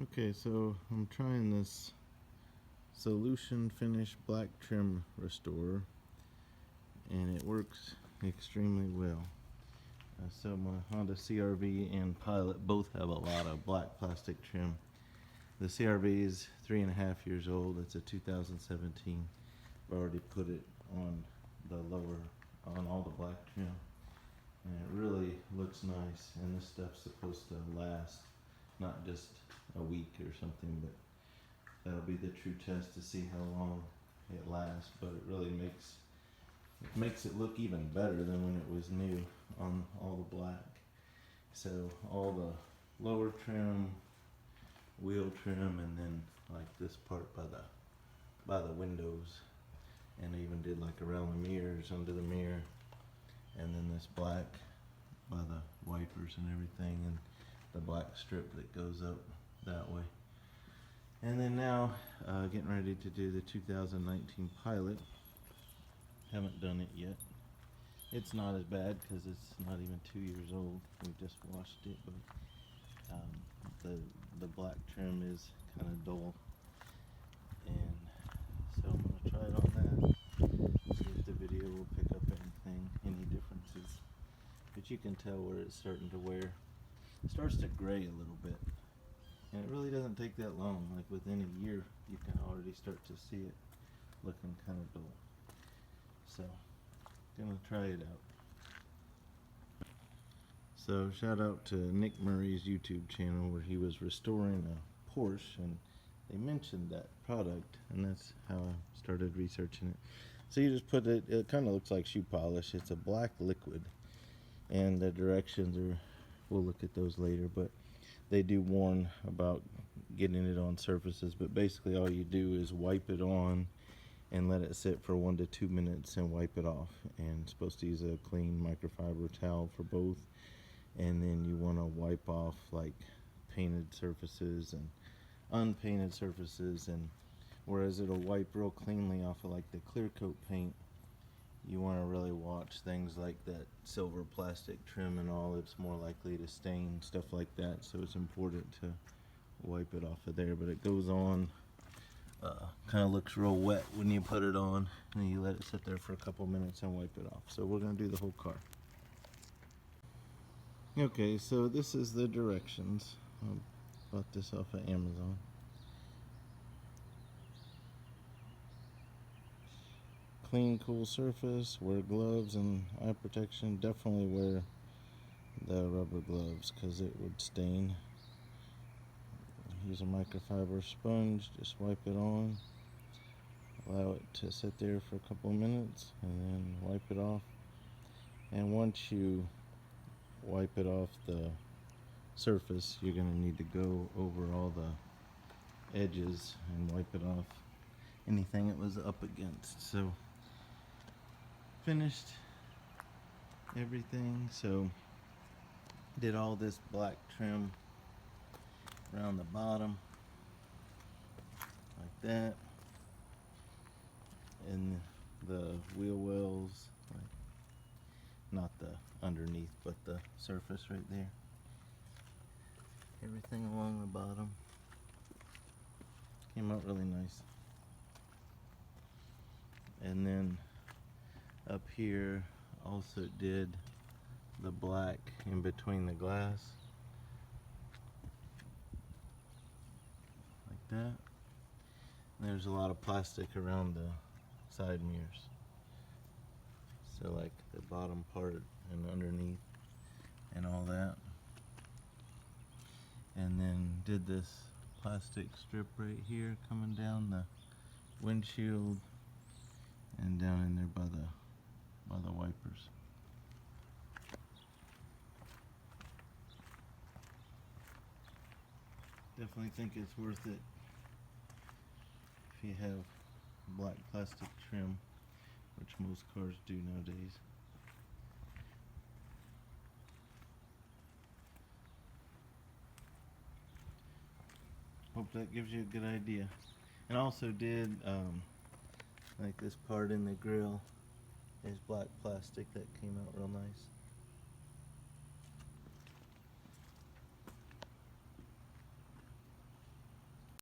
Okay, so I'm trying this solution finish black trim restorer, and it works extremely well. So my Honda CRV and Pilot both have a lot of black plastic trim. The CRV is 3.5 years old. It's a 2017. I've already put it on the lower, on all the black trim, and it really looks nice. And this stuff's supposed to last not just a week or something, but that'll be the true test to see how long it lasts. But it really makes it look even better than when it was new on all the black. So all the lower trim, wheel trim, and then like this part by the windows, and I even did like around the mirrors, under the mirror, and then this black by the wipers and everything, and the black strip that goes up that way. And then now getting ready to do the 2019 Pilot. Haven't done it yet. It's not as bad because it's not even 2 years old. We just washed it, but the black trim is kind of dull, and so I'm gonna try it on that. See if the video will pick up any differences. But you can tell where it's starting to wear. It starts to gray a little bit, and it really doesn't take that long. Like within a year, you can already start to see it looking kind of dull. So, gonna try it out. So, shout out to Nick Murray's YouTube channel where he was restoring a Porsche, and they mentioned that product, and that's how I started researching it. So you just put it kind of looks like shoe polish. It's a black liquid, and the directions are, we'll look at those later, but they do warn about getting it on surfaces. But basically all you do is wipe it on and let it sit for 1 to 2 minutes and wipe it off. And supposed to use a clean microfiber towel for both. And then you want to wipe off like painted surfaces and unpainted surfaces, and whereas it'll wipe real cleanly off of like the clear coat paint, you want to really watch things like that silver plastic trim and all. It's more likely to stain, stuff like that, so it's important to wipe it off of there. But it goes on, kind of looks real wet when you put it on, and you let it sit there for a couple minutes and wipe it off. So we're going to do the whole car. Okay, so this is the directions. I bought this off of Amazon. Clean, cool surface, wear gloves and eye protection. Definitely wear the rubber gloves because it would stain. Use a microfiber sponge, just wipe it on. Allow it to sit there for a couple of minutes and then wipe it off. And once you wipe it off the surface, you're going to need to go over all the edges and wipe it off anything it was up against. So finished everything. So did all this black trim around the bottom like that, and the wheel wells, like not the underneath but the surface right there, everything along the bottom came out really nice. And then up here also did the black in between the glass like that. And there's a lot of plastic around the side mirrors, so like the bottom part and underneath and all that. And then did this plastic strip right here coming down the windshield and down in there by the wipers. Definitely think it's worth it if you have black plastic trim, which most cars do nowadays. Hope that gives you a good idea. And also did like this part in the grill is black plastic that came out real nice.